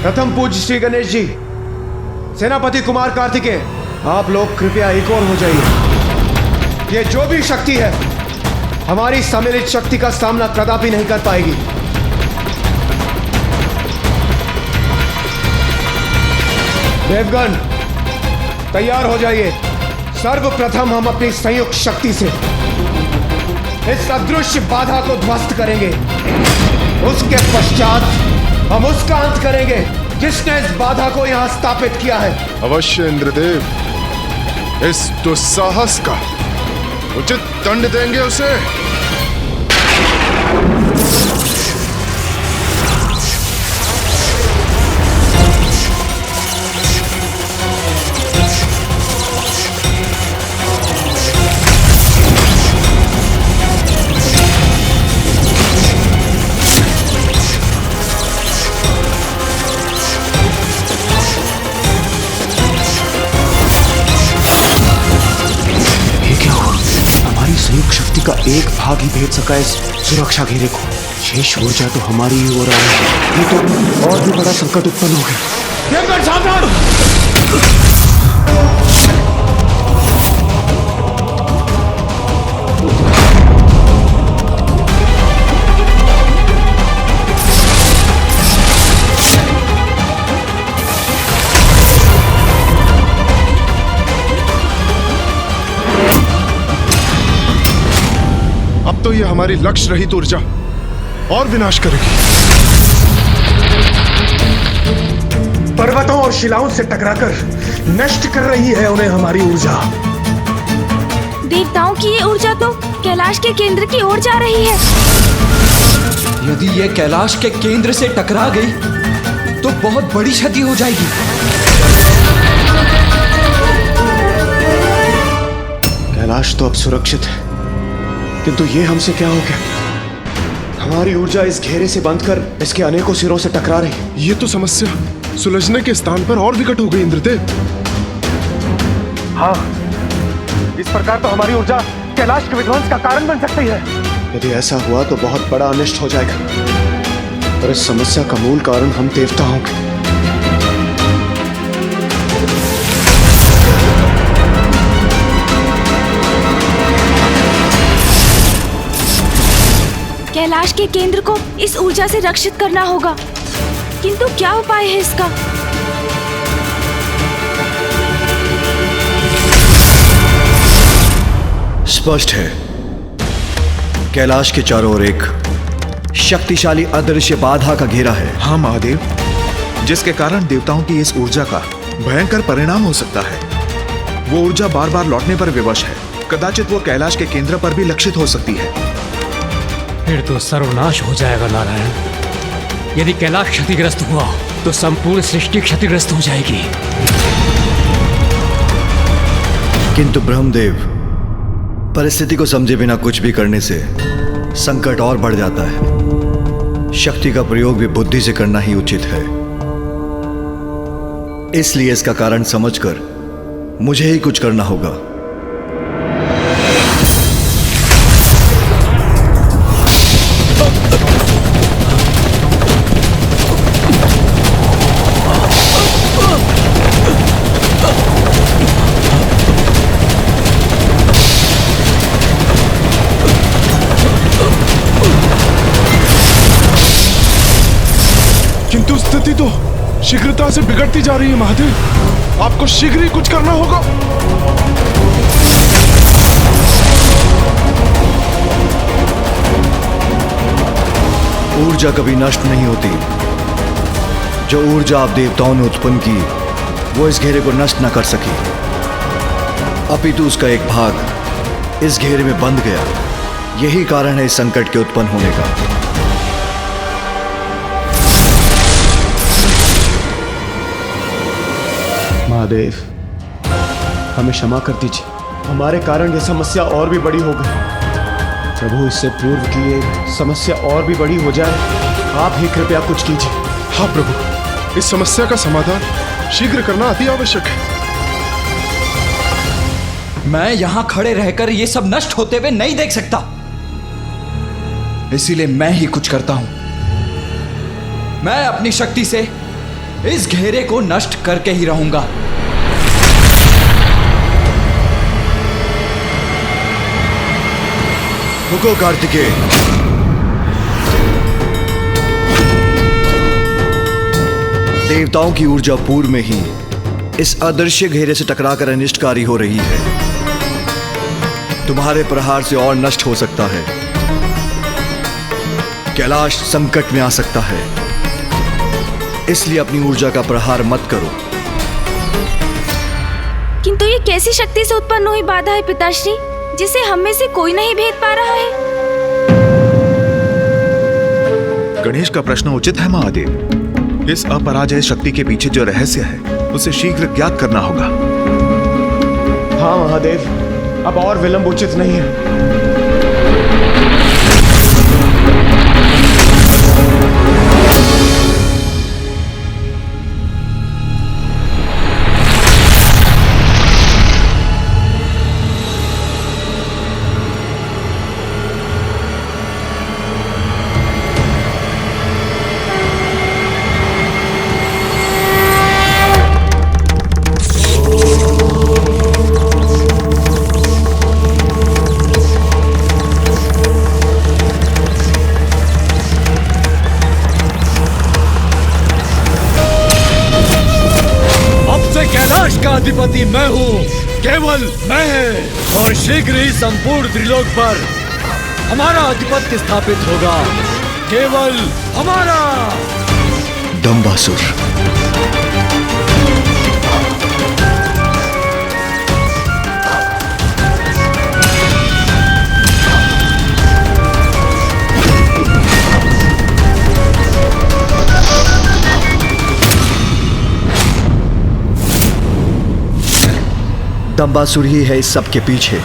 प्रथम पूज्य श्री गणेश जी, सेनापति कुमार कार्तिकेय, आप लोग कृपया एक और हो जाइए। ये जो भी शक्ति है हमारी सम्मिलित शक्ति का सामना कदापि नहीं कर पाएगी। देवगण, तैयार हो जाइए। सर्वप्रथम हम अपनी संयुक्त शक्ति से इस अदृश्य बाधा को ध्वस्त करेंगे। उसके पश्चात हम उसका अंत करेंगे जिसने इस बाधा को यहां स्थापित किया है। अवश्य इंद्रदेव, इस दुस्साहस का उचित दंड देंगे उसे। संयुक्त शक्ति का एक भाग ही भेद सका इस सुरक्षा घेरे को। शेष ऊर्जा तो हमारी ही हो रहा है। ये तो और भी बड़ा संकट उत्पन्न हो गया। सावधान! तो ये हमारी लक्ष्य रहित ऊर्जा और विनाश करेगी। पर्वतों और शिलाओं से टकराकर नष्ट कर रही है उन्हें हमारी ऊर्जा। देवताओं की ये ऊर्जा तो कैलाश के केंद्र की ओर जा रही है। यदि ये कैलाश के केंद्र से टकरा गई तो बहुत बड़ी क्षति हो जाएगी। कैलाश तो अब सुरक्षित है, किंतु ये हमसे क्या हो गया? हमारी ऊर्जा इस घेरे से बंद कर इसके अनेकों सिरों से टकरा रही। ये तो समस्या सुलझने के स्थान पर और विकट हो गई इंद्रदेव। हाँ, इस प्रकार तो हमारी ऊर्जा कैलाश के विध्वंस का कारण बन सकती है। यदि ऐसा हुआ तो बहुत बड़ा अनिष्ट हो जाएगा। और इस समस्या का मूल कारण हम देवता होंगे। कैलाश के केंद्र को इस ऊर्जा से रक्षित करना होगा, किंतु क्या उपाय है इसका? स्पष्ट है, कैलाश के चारों ओर एक शक्तिशाली अदृश्य बाधा का घेरा है। हाँ महादेव, जिसके कारण देवताओं की इस ऊर्जा का भयंकर परिणाम हो सकता है। वो ऊर्जा बार बार लौटने पर विवश है। कदाचित वो कैलाश के केंद्र पर भी लक्षित हो सकती है। फिर तो सर्वनाश हो जाएगा नारायण। यदि कैलाश क्षतिग्रस्त हुआ तो संपूर्ण सृष्टि क्षतिग्रस्त हो जाएगी। किंतु ब्रह्मदेव, परिस्थिति को समझे बिना कुछ भी करने से संकट और बढ़ जाता है। शक्ति का प्रयोग भी बुद्धि से करना ही उचित है। इसलिए इसका कारण समझकर मुझे ही कुछ करना होगा। किंतु स्थिति तो शीघ्रता से बिगड़ती जा रही है महादेव। आपको शीघ्र ही कुछ करना होगा। ऊर्जा कभी नष्ट नहीं होती। जो ऊर्जा आप देवताओं ने उत्पन्न की वो इस घेरे को नष्ट न कर सकी, अपितु उसका एक भाग इस घेरे में बंध गया। यही कारण है इस संकट के उत्पन्न होने का। महादेव, हमें क्षमा कर दीजिए। हमारे कारण यह समस्या और भी बड़ी हो गई। प्रभु, इससे पूर्व की ये समस्या और भी बड़ी हो जाए, आप ही कृपया कुछ कीजिए। हाँ प्रभु, इस समस्या का समाधान शीघ्र करना अति आवश्यक है। मैं यहां खड़े रहकर ये सब नष्ट होते हुए नहीं देख सकता, इसीलिए मैं ही कुछ करता हूं। मैं अपनी शक्ति से इस घेरे को नष्ट करके ही रहूंगा। रुको कार्तिकेय, देवताओं की ऊर्जा पूर्व में ही इस अदृश्य घेरे से टकराकर अनिष्टकारी हो रही है। तुम्हारे प्रहार से और नष्ट हो सकता है। कैलाश संकट में आ सकता है, इसलिए अपनी ऊर्जा का प्रहार मत करो। किंतु ये कैसी शक्ति से उत्पन्न हुई बाधा है पिताश्री, जिसे हम में से कोई नहीं भेद पा रहा है? गणेश का प्रश्न उचित है महादेव। इस अपराजय शक्ति के पीछे जो रहस्य है उसे शीघ्र ज्ञात करना होगा। हाँ महादेव, अब और विलंब उचित नहीं है। अधिपति मैं हूँ, केवल मैं, और शीघ्र ही संपूर्ण त्रिलोक पर हमारा आधिपत्य स्थापित होगा, केवल हमारा। दंबासुर, दंबासुर ही है इस सब के पीछे।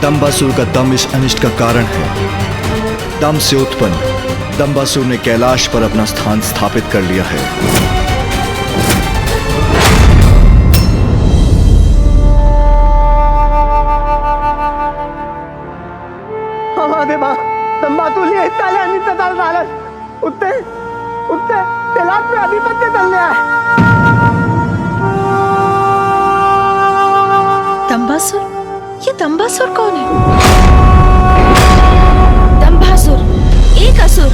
दंबासुर का दम इस अनिष्ट का कारण है। दम से उत्पन्न दंबासुर ने कैलाश पर अपना स्थान स्थापित कर लिया है। दंबासुर? ये दंबासुर कौन है? दंबासुर एक असुर।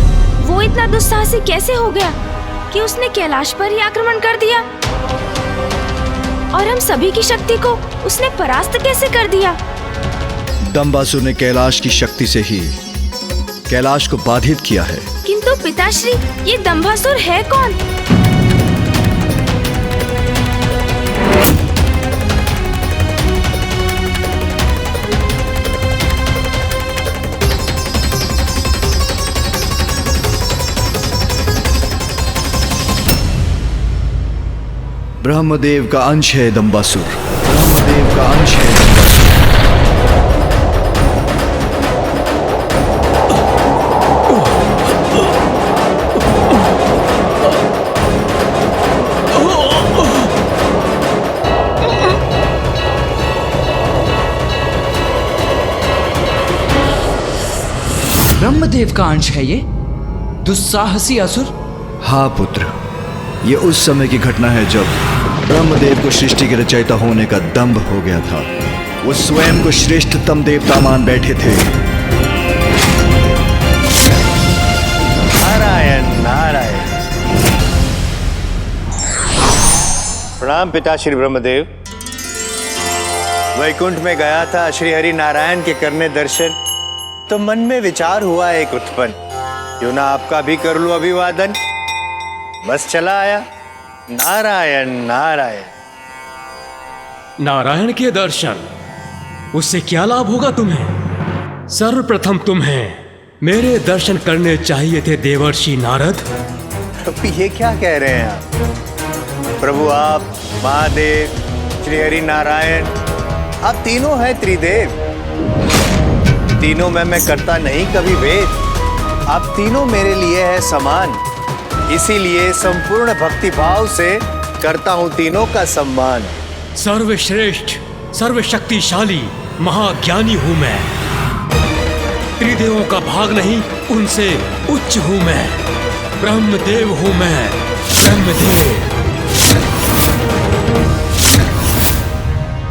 वो इतना दुस्साहसी कैसे हो गया कि उसने कैलाश पर ही आक्रमण कर दिया, और हम सभी की शक्ति को उसने परास्त कैसे कर दिया? दंबासुर ने कैलाश की शक्ति से ही कैलाश को बाधित किया है। किंतु पिताश्री, ये दंबासुर है कौन? ब्रह्मदेव का अंश है दंबासुर। ब्रह्मदेव का अंश है दंबासुर। ब्रह्मदेव का अंश है ये दुस्साहसी असुर? हाँ पुत्र, ये उस समय की घटना है जब ब्रह्मदेव को सृष्टि के रचयिता होने का दंभ हो गया था। वो स्वयं को श्रेष्ठतम देवता मान बैठे थे। नारायण नारायण। प्रणाम पिता श्री ब्रह्मदेव। वैकुंठ में गया था श्री हरि नारायण के करने दर्शन, तो मन में विचार हुआ एक उत्पन्न, क्यों ना आपका भी कर लूं अभिवादन। बस चला आया। नारायण नारायण। नारायण के दर्शन, उससे क्या लाभ होगा तुम्हें? सर्वप्रथम तुम्हें मेरे दर्शन करने चाहिए थे देवर्षि नारद। तो ये क्या कह रहे हैं आप? प्रभु आप, महादेव, श्री हरि नारायण, आप तीनों हैं त्रिदेव। तीनों में मैं करता नहीं कभी भेद। आप तीनों मेरे लिए है समान, इसीलिए संपूर्ण भक्ति भाव से करता हूं तीनों का सम्मान। सर्वश्रेष्ठ, सर्वशक्तिशाली, महाज्ञानी हूं मैं। त्रिदेवों का भाग नहीं, उनसे उच्च हूं मैं। ब्रह्मदेव हूं मैं, ब्रह्मदेव।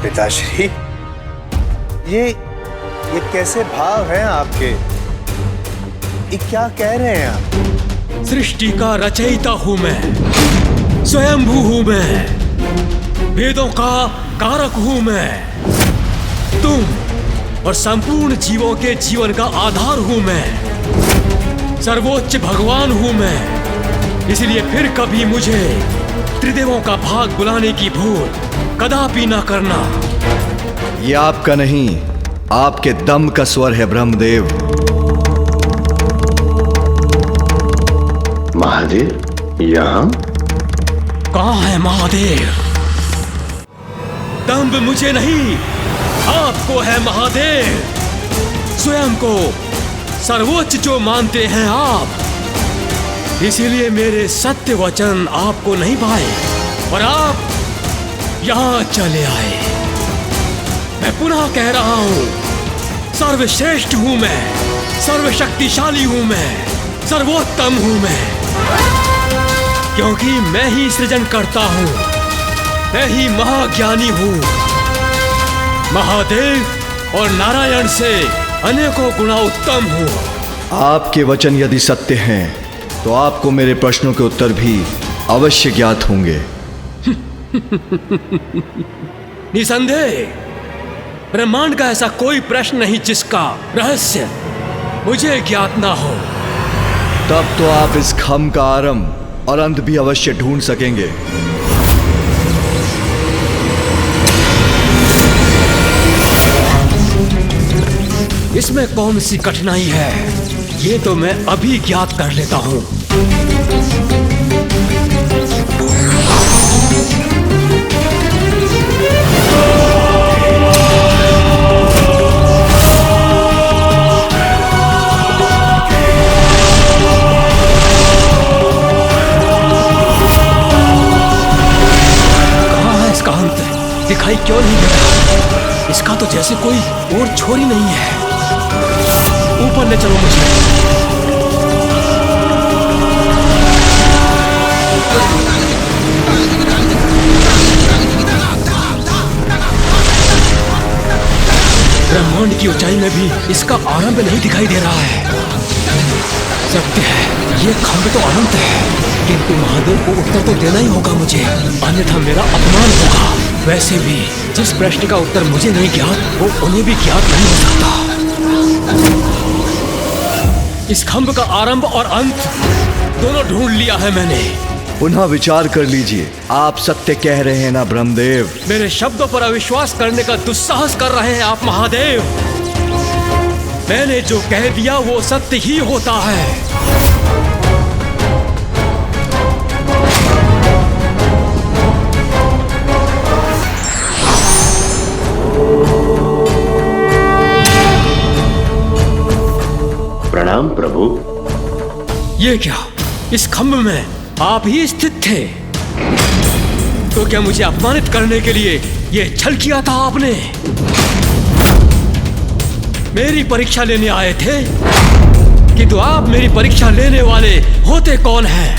पिताश्री, ये कैसे भाव हैं आपके? ये क्या कह रहे हैं आप? सृष्टि का रचयिता हूं मैं, स्वयंभू हूं मैं, वेदों का कारक हूं मैं, तुम और संपूर्ण जीवों के जीवन का आधार हूं मैं, सर्वोच्च भगवान हूं मैं। इसलिए फिर कभी मुझे त्रिदेवों का भाग बुलाने की भूल कदापि ना करना। ये आपका नहीं, आपके दम का स्वर है ब्रह्मदेव। महादेव यहाँ? कहाँ है महादेव? दम्भ मुझे नहीं, आपको है महादेव। स्वयं को सर्वोच्च जो मानते हैं आप, इसीलिए मेरे सत्य वचन आपको नहीं भाए और आप यहां चले आए। मैं पुनः कह रहा हूं, सर्वश्रेष्ठ हूं मैं, सर्वशक्तिशाली हूं मैं, सर्वोत्तम हूं मैं, क्योंकि मैं ही सृजन करता हूं, मैं ही महाज्ञानी हूं। महादेव और नारायण से अनेकों गुना उत्तम हूं। आपके वचन यदि सत्य हैं तो आपको मेरे प्रश्नों के उत्तर भी अवश्य ज्ञात होंगे। निसंदेह ब्रह्मांड का ऐसा कोई प्रश्न नहीं जिसका रहस्य मुझे ज्ञात ना हो। तब तो आप इस खम का आरंभ और अंत भी अवश्य ढूंढ सकेंगे। इसमें कौन सी कठिनाई है, ये तो मैं अभी ज्ञात कर लेता हूं। कहाँ है इसका अंत? दिखाई क्यों नहीं देता? इसका तो जैसे कोई और छोर ही नहीं है। ऊपर ले चलो मुझे। ब्रह्मांड की ऊंचाई में भी इसका आरंभ नहीं दिखाई दे रहा है। सत्य है, ये खंड तो अनंत है, किंतु महादेव को उत्तर तो देना ही होगा मुझे, अन्यथा मेरा अपमान होगा। वैसे भी जिस प्रश्न का उत्तर मुझे नहीं ज्ञात, वो उन्हें भी ज्ञात नहीं हो सकता। इस खंभ का आरंभ और अंत दोनों ढूंढ लिया है मैंने। पुनः विचार कर लीजिए, आप सत्य कह रहे हैं ना ब्रह्मदेव? मेरे शब्दों पर अविश्वास करने का दुस्साहस कर रहे हैं आप महादेव। मैंने जो कह दिया वो सत्य ही होता है। प्रणाम प्रभु। ये क्या, इस खंभ में आप ही स्थित थे? तो क्या मुझे अपमानित करने के लिए ये छल किया था आपने? मेरी परीक्षा लेने आए थे, किंतु आप मेरी परीक्षा लेने वाले होते कौन हैं?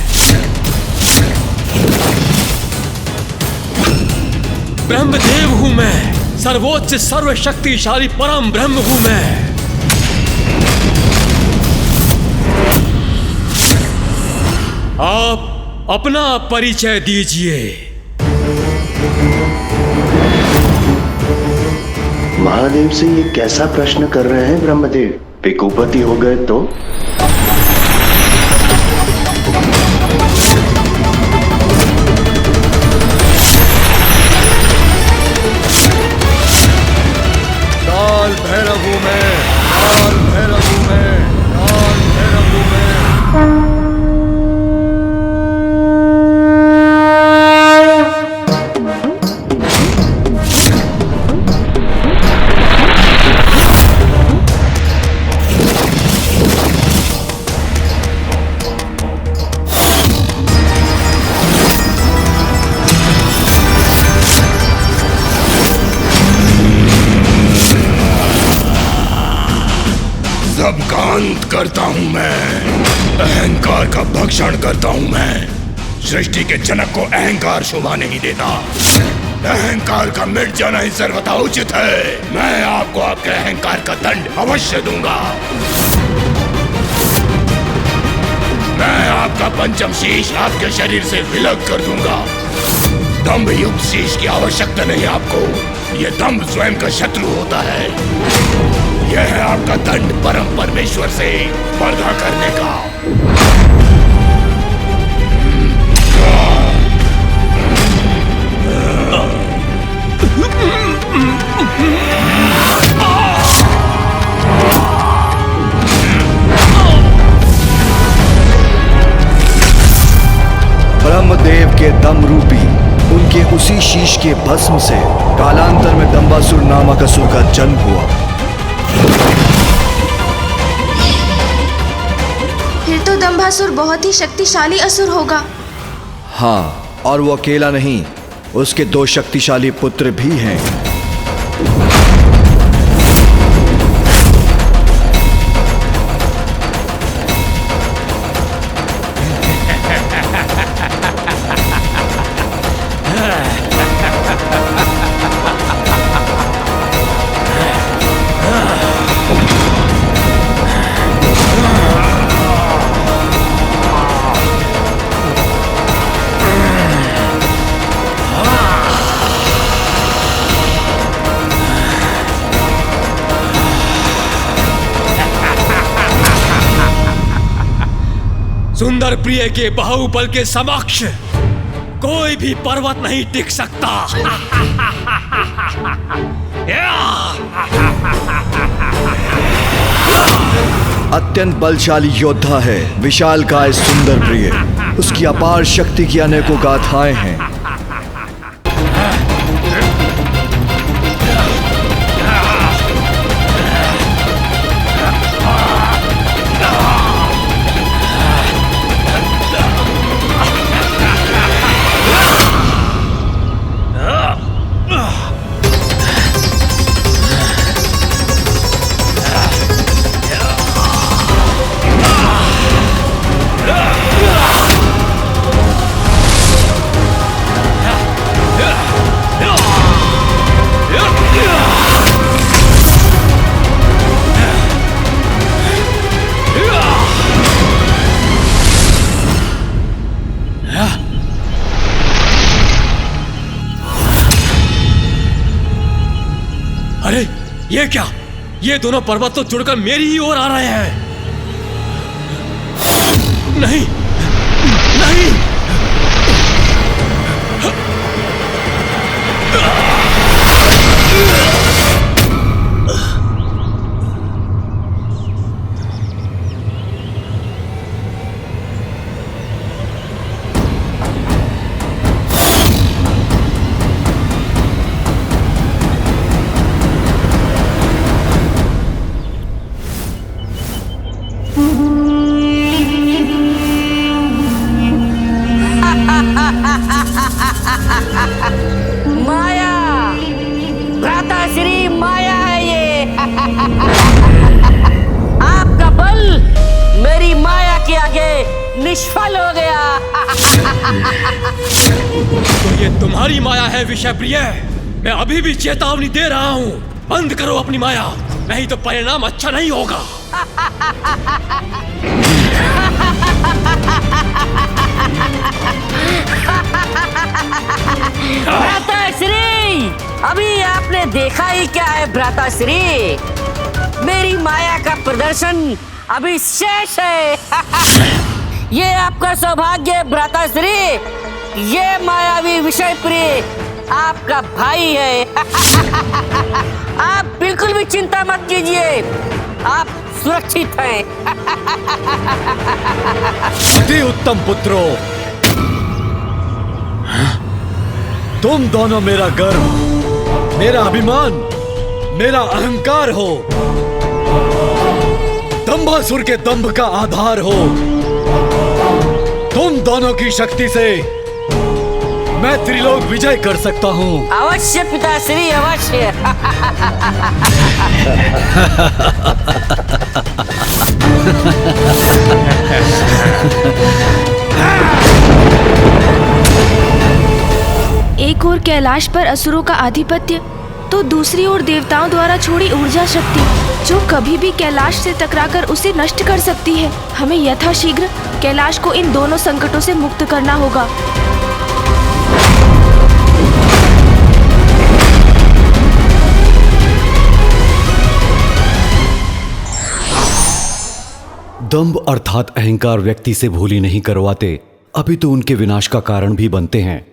ब्रह्मदेव हूं मैं, सर्वोच्च सर्वशक्तिशाली परम ब्रह्म हूं मैं। आप अपना परिचय दीजिए। महादेव से ये कैसा प्रश्न कर रहे हैं ब्रह्मदेव? पिकुपति हो गए तो? काल भैरव हूं मैं, काल भैरव हूं मैं, काल भैरव हूं मैं। सबका अंत करता हूं मैं, अहंकार का भक्षण करता हूं मैं। सृष्टि के जनक को अहंकार शोभा नहीं देता, अहंकार का मिट जाना ही सर्वथा उचित है। मैं आपको आपके अहंकार का दंड अवश्य दूंगा। आपका पंचम शीश आपके शरीर से विलग कर दूंगा। दम्भ युक्त शीश की आवश्यकता नहीं आपको, ये दम्भ स्वयं का शत्रु होता है। यह है आपका दंड परम परमेश्वर से पर्दा करने का। ब्रह्मदेव के दम रूपी उनके उसी शीश के भस्म से कालांतर में दंबासुर नामक असुर का जन्म हुआ। फिर तो दंबासुर बहुत ही शक्तिशाली असुर होगा। हाँ, और वो अकेला नहीं, उसके 2 शक्तिशाली पुत्र भी हैं। सुंदर प्रिय के बाहुबल के समक्ष कोई भी पर्वत नहीं टिक सकता। अत्यंत बलशाली योद्धा है विशालकाय सुंदर प्रिय। उसकी अपार शक्ति की अनेकों गाथाएं हैं। अरे ये क्या? ये दोनों पर्वत तो जुड़कर मेरी ही ओर आ रहे हैं। नहीं नहीं, माया, भ्राताश्री माया है ये। आपका बल मेरी माया के आगे निष्फल हो गया। तो ये तुम्हारी माया है विषय प्रिय। मैं अभी भी चेतावनी दे रहा हूँ, बंद करो अपनी माया, नहीं तो परिणाम अच्छा नहीं होगा। भ्राताश्री, अभी आपने देखा ही क्या है भ्राताश्री? मेरी माया का प्रदर्शन अभी शेष है। ये आपका सौभाग्य है भ्राताश्री। ये मायावी विषय प्रिय आपका भाई है। आप बिल्कुल भी चिंता मत कीजिए, आप सुरक्षित हैं। अति उत्तम पुत्रों, तुम दोनों मेरा गर्व, मेरा अभिमान, मेरा अहंकार हो, दंभासुर के दंभ का आधार हो। तुम दोनों की शक्ति से मैं त्रिलोक विजय कर सकता हूँ। अवश्य पिताश्री, अवश्य। एक ओर कैलाश पर असुरों का आधिपत्य, तो दूसरी ओर देवताओं द्वारा छोड़ी ऊर्जा शक्ति जो कभी भी कैलाश से टकराकर उसे नष्ट कर सकती है। हमें यथाशीघ्र कैलाश को इन दोनों संकटों से मुक्त करना होगा। दंभ अर्थात अहंकार व्यक्ति से भूली नहीं करवाते, अभी तो उनके विनाश का कारण भी बनते हैं।